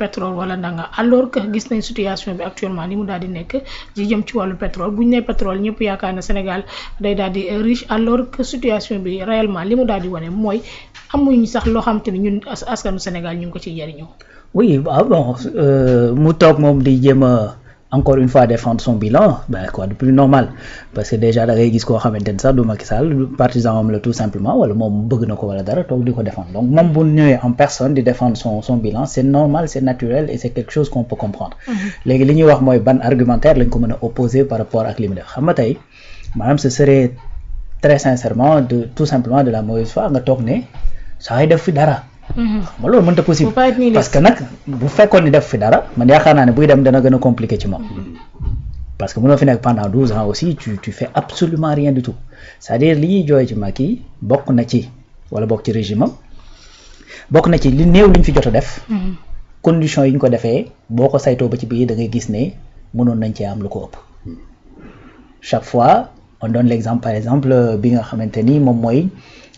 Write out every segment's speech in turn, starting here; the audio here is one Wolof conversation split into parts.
pétrole wala nanga alors que gis nañ situation bi actuellement ni mu daal di nekk di jëm ci wàllu pétrole bu ñu nee pétrole ñëpp yaakaar na Sénégal day daal di riche alors que situation bi réellement li mu daal di wane mooy amuñ sax loo xam te ni ñun askanu Sénégal ñu ngi ko ciy jariñoo. Oui, bon, mu toog moom di jéem a encore une fois défendre son bilan, ben quoi de plus normal, parce que déjà da ngay gis koo xamante ni sax du Macky Sall partisan am la tout simplement wala moom bëgg na ko wala dara toog di ko défendre. Donc moom bu ñëwee en personne di défendre son bilan, c'est normal, c'est naturel et c'est quelque chose qu'on peut comprendre. Léegi li ñuy wax mooy ban argumentaire lañ ko mën a opposer par rapport ak li mu def. Xam nga tey maanaam ce serait très sincèrement de tout simplement de la mauvaise foi nga toog ne saa yi def fi dara. xam nga loolu mënta possible parce que nag bu fekkoon ni def fi dara man yaakaar naa ne buy dem dana gën a compliqué ci moom parce que mënoo fi nekk pendant 12 ans aussi tu fais absolument rien du tout c'est-à-dire li ñuy jooy ci Macky bokk na ci wala bokk ci régime am bokk na ci li néew li ñu fi jot a def conditions yi ñu ko defee boo ko saytoo ba ci biir da ngay gis ne mënoon nañ cee am lu ko ëpp chaque fois on donne l'exemple par exemple bi nga xamante ni moom mooy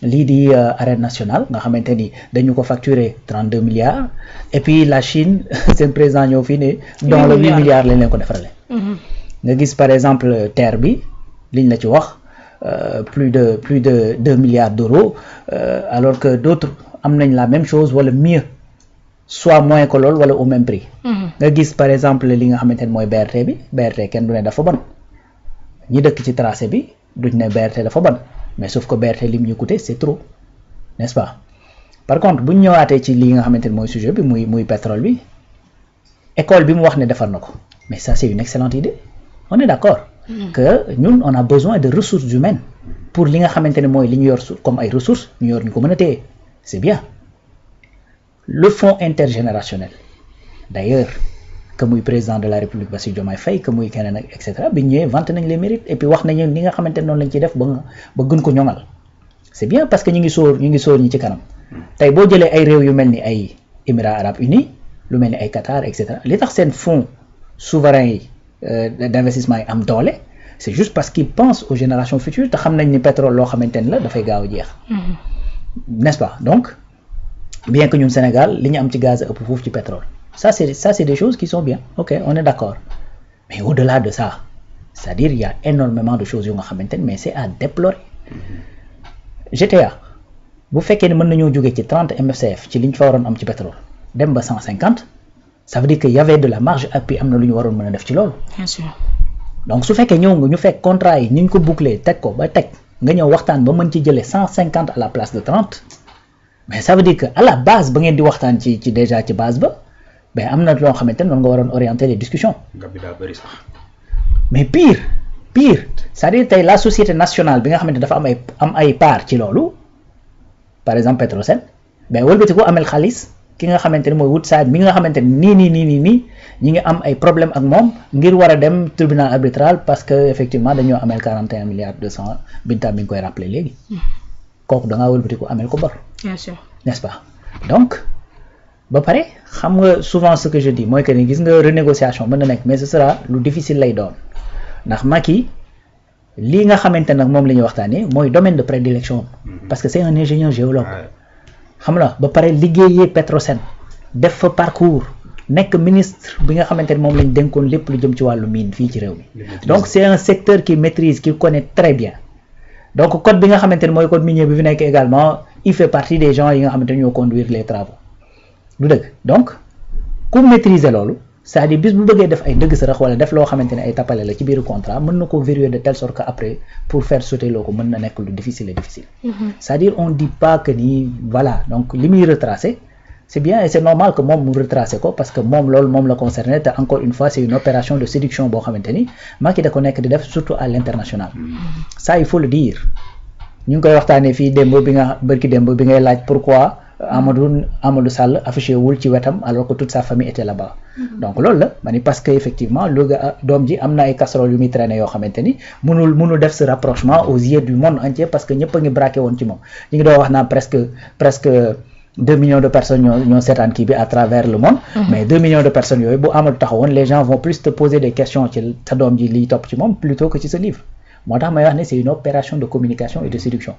lii di arène nationale nga xamante ni dañu ko facturer 32 milliards et puis la Chine seen président ñëw fii ne dans le 8 milliards lañ leen ko defarale nga gis par exemple terre bi liñ la ci wax plus de 2 milliards d'euros alors que d'autres am nañ la même chose wala mieux soit moins que loolu wala au même prix nga gis par exemple li nga xamante ni mooy BRT bi BRT kenn du ne dafa bon ñi dëkk ci tracé bi duñ ne BRT dafa bon mais sauf que BRT lim ñu coûté c'est trop n'est-ce pas par contre bu ñu ñëwaatee ci li nga xamante ne mooy sujet bi muy pétrole bi école bi mu wax ne defar na ko mais ça c'est une excellente idée on est d'accord que ñun on a besoin de ressources humaines pour li nga xamante ne mooy li ñu yor comme ay ressources ñu yor ñu ko mën a téye c'est bien le fonds intergénérationnel d'ailleurs que muy président de la République Bassirou Diomaye Faye que muy keneen ak et cetera bi ñëwee vanté nañ les mérites et puis wax nañu ni nga xamante ne noonu lañ ciy def ba gën ko ñoŋal c'est bien parce que ñu ngi sóor ñi ci kanam tey boo jëlee ay réew yu mel ni ay Émirats arabes unis lu mel ni ay Qatar et cetera li tax seen fonds souverain yi d'investissement yi am doole c'est juste parce qu'ils pensent aux générations futures te xam nañ ni pétrole loo xamante ni la dafay gaaw a jeex n'est-ce pas donc bien que ñun Sénégal li ñu am ci gaz ëpp foofu ci pétrole ça c'est des choses qui sont bien ok on est d'accord mais au-delà de ça c'est-à-dire il y a énormément de choses yu nga xamante ne mais c'est à déplorer GTA bu fekkee ne mën nañoo jógee ci 30 MFCF ci liñ fa waroon am ci pétrole dem ba 150 ça veut dire que y avait de la marge et puis am na lu ñu waroon mën a def ci loolu bien sûr donc su fekkee ñëw nga ñu fekk contrat yi ni ñu ko boucler teg ko ba teg nga ñëw waxtaan ba mën ci jëlee 150 à la place de 30 mais ça veut dire que à la base ba ngeen di waxtaan ci déjà ci base ba mais am na loo xamante ne noonu nga waroon orienter les discussions mais pire c'est-à-dire tey la société nationale bi nga xamante dafa am ay part ci loolu par exemple Petrosen mais wëlbati ko amel xaalis ki nga xamante ne mooy Woodside mi nga xamante ne nii ñi ngi am ay problème ak moom ngir war a dem tribunal arbitral parce que effectivement dañoo amel 41 milliards 200 binta mi ngi koy rappeler léegi kooku da ngaa wëlbati ko amel ko bor bien sûr n'est-ce pas donc ba pare xam nga souvent ce que je dis mooy que ni gis nga renégociation mën na nekk mais ce sera lu difficile lay doon ndax Macky lii nga xamante nag moom la ñuy waxtaanee mooy domaine de prédilection parce que c'est un ingénieur géologue xam la ba pare liggéeyee Petrosen def fa parcours nekk ministre bi nga xamante ne moom lañ dénkoon lépp lu jëm ci wàllu mine fii ci réew mi donc c'est un secteur qu'il maîtrise qu'il connaît très bien donc code bi nga xamante ne mooy code minier bi fi nekk également il fait partie des gens yi nga xamante ne ñoo conduire les travaux du dëgg donc ku maîtriser loolu c'est-à-dire bis bu bëggee def ay dëgg sarax wala def loo xamante ne ay tappale la ci biir contrat mën na ko verrouiller de telle sorte que après pour faire sauter loo ko mën na nekk lu difficile c'est-à-dire on dit pas que ni voilà donc li muy retracer c'est bien et c'est normal que moom mu retracer ko parce que moom loolu moom la concerné te encore une fois c'est une opération de séduction boo xamante ni Macky da ko nekk di def surtout à l'international ça il faut le dire ñu ngi koy waxtaanee fii bërki démb bi ngay laaj pourquoi Amadou Sall affiché wul ci wetam alors que toute sa famille était là-bas donc loolu la ma ni parce que effectivement doom ji am na ay casseroles yu muy traîner yoo xamante ni mënul def ce rapprochement aux yeux du monde entier parce que ñëpp a ngi braqué woon ci moom ñu ngi doon wax naan presque 2 millions de personnes ñoo seetaan kii bi à travers le monde mais 2 millions de personnes yooyu bu Amadou taxawoon les gens vont plus te poser des questions ci sa doom ji liy topp ci moom plutôt que ci sa livre moo tax may wax ne c'est une opération de communication et de séduction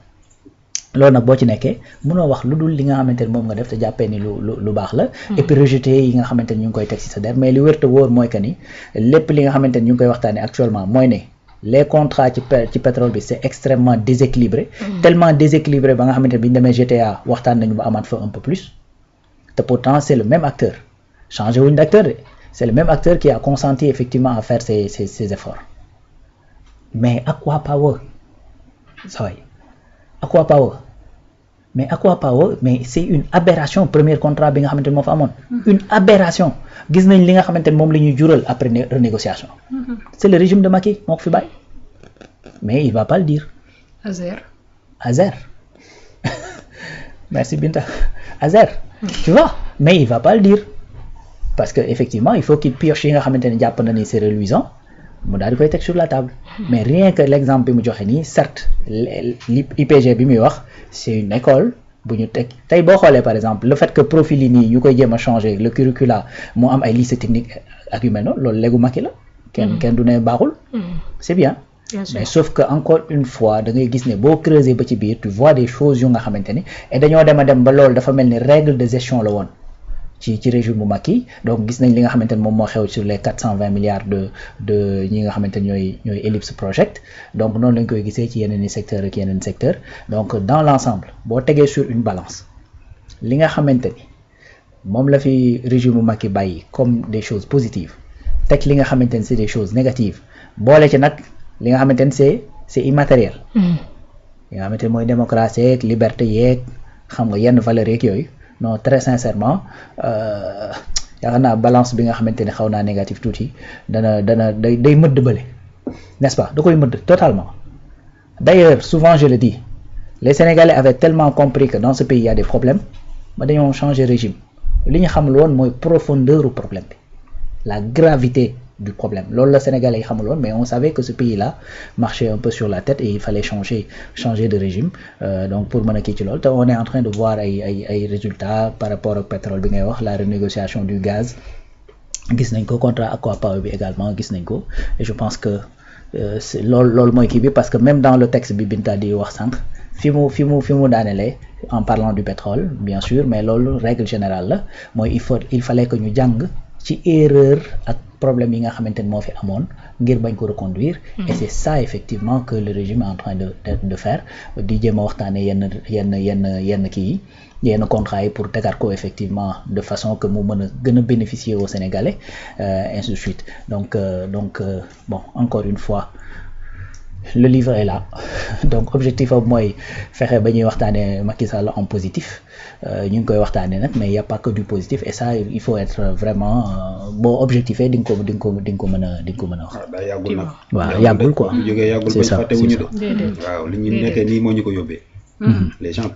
loolu nag boo ci nekkee mënoo wax lu dul li nga xamante ni moom nga def te jàppee ni lu baax la. et puis rejeter yi nga xamante ni ñu ngi koy teg ci sa der mais li wér te wóor mooy que ni lépp li nga xamante ni ñu ngi koy waxtaanee actuellement mooy ne les contrats ci pétrole bi c'est extrêmement déséquilibré. Tellement déséquilibré ba nga xamante ni bi ñu demee GTA waxtaan nañu ba amaat fa un peu plus te pourtant c'est le même acteur changé wuñ d'acteur de c'est le même acteur qui a consenti effectivement à faire ces efforts mais Aqua Power ça va Aqua Power mais c'est une aberration premier contrat bi nga xamante ni moo fa amoon. Une aberration gis nañ li nga xamante ni moom la ñuy jural après renégociation. C'est le régime de Macky moo ko fi bàyyi mais il va pas le dire. Azer merci Binta Azer tu vois mais il va pas le dire parce que effectivement il faut qu'il pioche yi nga xamante ni jàpp na ni c'est reluisant mu daal di koy teg sur la table mais rien que l'exemple bi mu joxe nii certes l'IPG bi muy wax c'est une école bu ñu teg tey boo xoolee par exemple le fait que profil yi nii ñu koy jéem a changer le curricula mu am ay lycée technique ak yu mel noonu loolu léegu Macky la kenn du ne baaxul c'est bien mais sauf que encore une fois da ngay gis ne boo creuser ba ci biir tu vois des choses yu nga xamante ni et dañoo dem ba loolu dafa mel ni règle de gestion la woon ci régime bu Macky donc gis nañ li nga xamante ni moom moo xew sur les 420 milliards de ñi nga xamante ni ñooy Ellipse Project donc noonu lañ koy gisee ci yeneen i secteur ak yeneen secteur donc dans l'ensemble boo tegee sur une balance li nga xamante ni moom la fi régime bu Macky bàyyi comme des choses positives teg li nga xamante ni c'est des choses négatives boole ci nag li nga xamante ni c'est immatériel li nga xamante ni mooy démocratie yeeg liberté yeeg xam nga yenn valeurs yeeg yooyu non très sincèrement yaakaar naa balance bi nga xamante ni xaw naa négatif tuuti day mëdd bële n'est-ce pas da koy mëdd totalement d'ailleurs souvent je le dis les Sénégalais avaient tellement compris que dans ce pays il y a des problèmes ba dañoo changer régime li ñu xamul woon mooy profondeur du problème bi la gravité du problème loolu la Sénégalais yi xamul woon mais on savait que ce pays-là marchait un peu sur la tête et il fallait changer de régime donc pour mën a kii ci loolu te on est en train de voir ay résultats par rapport au pétrole bi ngay wax la renégociation du gaz gis nañ ko contrat Aqua Power bi également gis nañ ko et je pense que c'est loolu mooy kii bi parce que même dans le texte bi Binta di wax sànq fi mu daanelee en parlant du pétrole bien sûr mais loolu règle générale la mooy il fallait que ñu jàng ci erreur ak problème yi nga xamante ni moo fi amoon ngir bañ ko reconduire et c'est ça effectivement que le régime est en train de faire di jéem a waxtaane yenn kii yi yenn contrats yi pour tegaat ko effectivement de façon que mu mën a gën a bénéficier aux Sénégalais ainsi de suite donc bon encore une fois le livre est là donc objectif am mooy fexe ba ñuy waxtaanee Macky Sall en positif ñu ngi koy waxtaanee nag mais il y a pas que du positif et ça il faut être vraiment boo objectifé di nga ko mën a wax. daa yàggul nag. waaw yàggul quoi. bu jógee yàggul ba fàttewuñu de. waaw li ñu nekkee nii moo ñu ko yóbbee. les gens